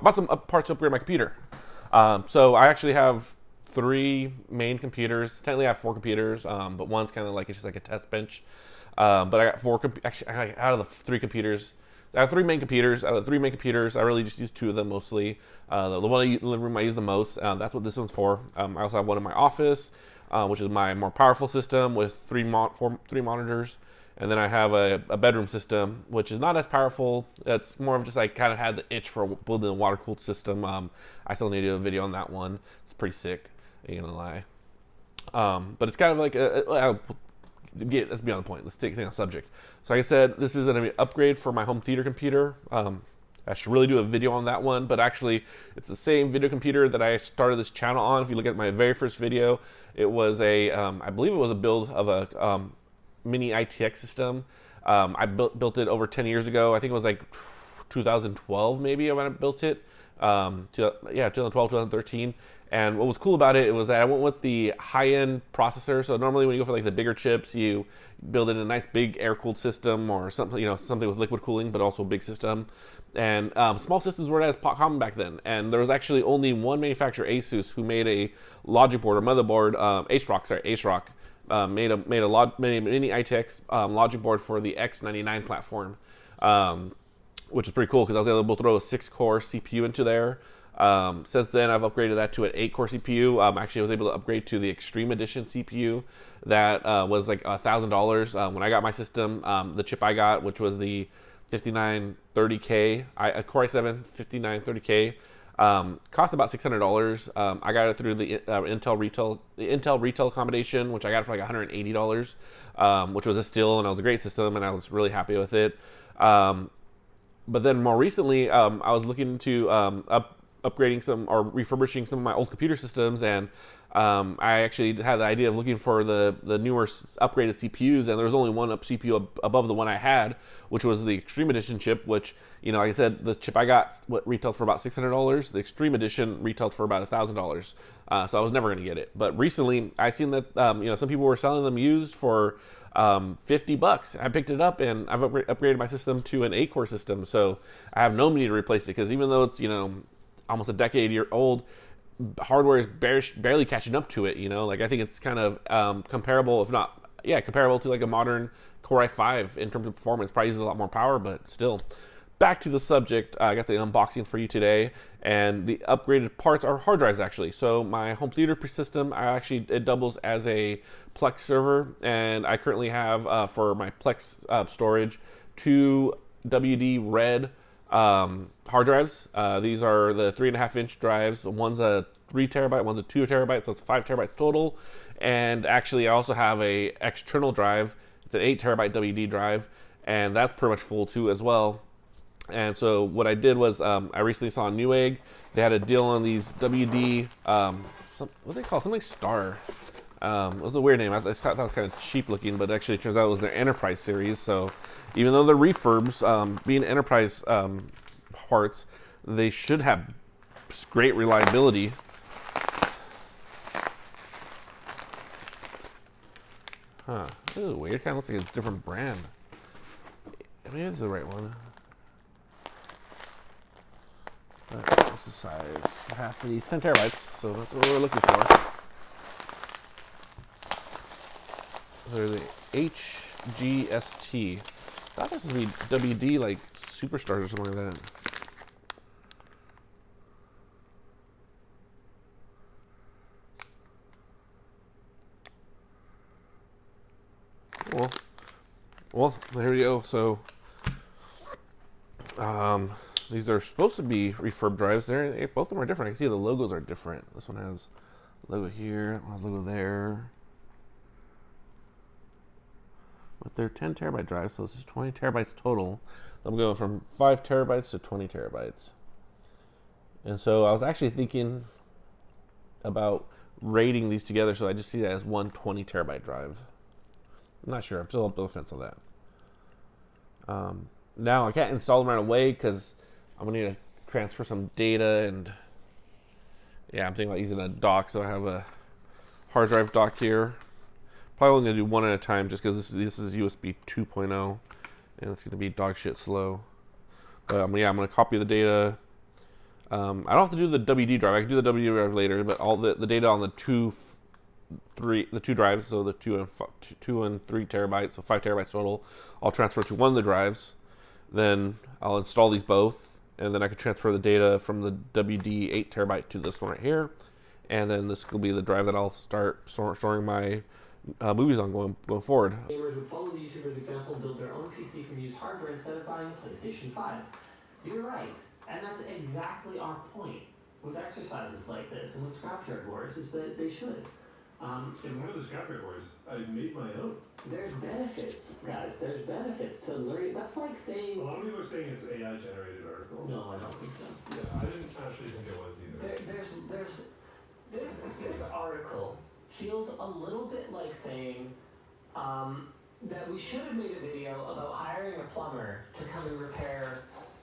bought some parts to upgrade my computer. So I actually have 3 main computers. Technically, I have 4 computers, but one's kind of like, it's just like a test bench. But I got 4. Actually, out of the 3 computers, I have 3 main computers. Out of the 3 main computers, I really just use 2 of them mostly. The one in the living room I use the most. That's what this one's for. I also have one in my office, which is my more powerful system with 3 monitors. And then I have a bedroom system, which is not as powerful. It's more of just, I kind of had the itch for building a water-cooled system. I still need to do a video on that one. It's pretty sick, ain't gonna lie. But it's kind of like, let's be on the point. Let's take things on subject. So like I said, this is an upgrade for my home theater computer. I should really do a video on that one, but actually it's the same video computer that I started this channel on. If you look at my very first video, it was I believe it was a build of a mini ITX system. I built it over 10 years ago. I think it was like 2012 maybe when I built it. 2012, 2013. And what was cool about it was that I went with the high-end processor. So normally when you go for like the bigger chips, you build in a nice big air-cooled system or something, something with liquid cooling, but also a big system. And small systems weren't as common back then. And there was actually only one manufacturer, Asus, who made a logic board or motherboard, AceRock, made a mini ITX logic board for the X99 platform, which is pretty cool because I was able to throw a 6-core CPU into there. Since then, I've upgraded that to an 8-core CPU. Actually, I was able to upgrade to the Extreme Edition CPU that was like $1,000 when I got my system. The chip I got, which was the 5930K, a Core i7 5930K, cost about $600. I got it through the Intel retail accommodation, which I got for like $180, which was a steal, and it was a great system, and I was really happy with it. But then more recently, I was looking into upgrading some or refurbishing some of my old computer systems, and I actually had the idea of looking for the newer upgraded CPUs, and there was only one CPU above the one I had, which was the Extreme Edition chip, which, like I said, the chip I got retailed for about $600. The Extreme Edition retailed for about $1,000. So I was never going to get it. But recently, I seen that some people were selling them used for $50. I picked it up, and I've upgraded my system to an 8-core system, so I have no need to replace it, because even though it's almost a decade old, hardware is barely catching up to it. Like, I think it's kind of comparable, if not, comparable to like a modern Core i5 in terms of performance. Probably uses a lot more power, but still. Back to the subject, I got the unboxing for you today, and the upgraded parts are hard drives, actually. So my home theater system, it doubles as a Plex server, and I currently have, for my Plex storage, 2 WD Red hard drives. These are the 3.5-inch drives. One's a 3 terabyte, one's a 2 terabyte, so it's 5 terabytes total. And actually, I also have a external drive. It's an 8 terabyte WD drive, and that's pretty much full too as well. And so what I did was, I recently saw Newegg. They had a deal on these WD, what do they call it? Something like Star. It was a weird name. I thought that was kind of cheap looking, but actually it turns out it was their Enterprise series. So even though they're refurbs, being Enterprise parts, they should have great reliability. Huh. This is weird. It kind of looks like a different brand. Maybe it's the right one. What's the size? Capacity 10 terabytes, so that's what we're looking for. They're the HGST. I thought this would be WD, like Superstars or something like that. Well, there we go. So, these are supposed to be refurb drives. Both of them are different. I can see the logos are different. This one has a logo here, that one has a logo there. But they're 10 terabyte drives, so this is 20 terabytes total. I'm going from 5 terabytes to 20 terabytes. And so I was actually thinking about rating these together, so I just see that as one 20 terabyte drive. I'm not sure. I'm still up on the fence on that. Now I can't install them right away because I'm going to need to transfer some data, and I'm thinking about using a dock. So I have a hard drive dock here. Probably only going to do one at a time just because this is USB 2.0, and it's going to be dog shit slow. But I'm going to copy the data, I don't have to do the WD drive. I can do the WD drive later, but all the data on the two drives, so the 2 and 3 terabytes, so 5 terabytes total, I'll transfer to one of the drives. Then I'll install these both, and then I can transfer the data from the WD 8 terabyte to this one right here, and then this will be the drive that I'll start storing my movies on going forward. Gamers would follow the YouTuber's example and build their own PC from used hardware instead of buying a PlayStation 5. You're right, and that's exactly our point with exercises like this and with Scrapyard Wars, is that they should. In one of the Scrapyard Wars, I made my own. There's benefits, guys. There's benefits to learning. That's like saying... A lot of people are saying it's AI-generated article. No, I don't think so. Yeah, I didn't actually think it was either. This article feels a little bit like saying that we should have made a video about hiring a plumber to come and repair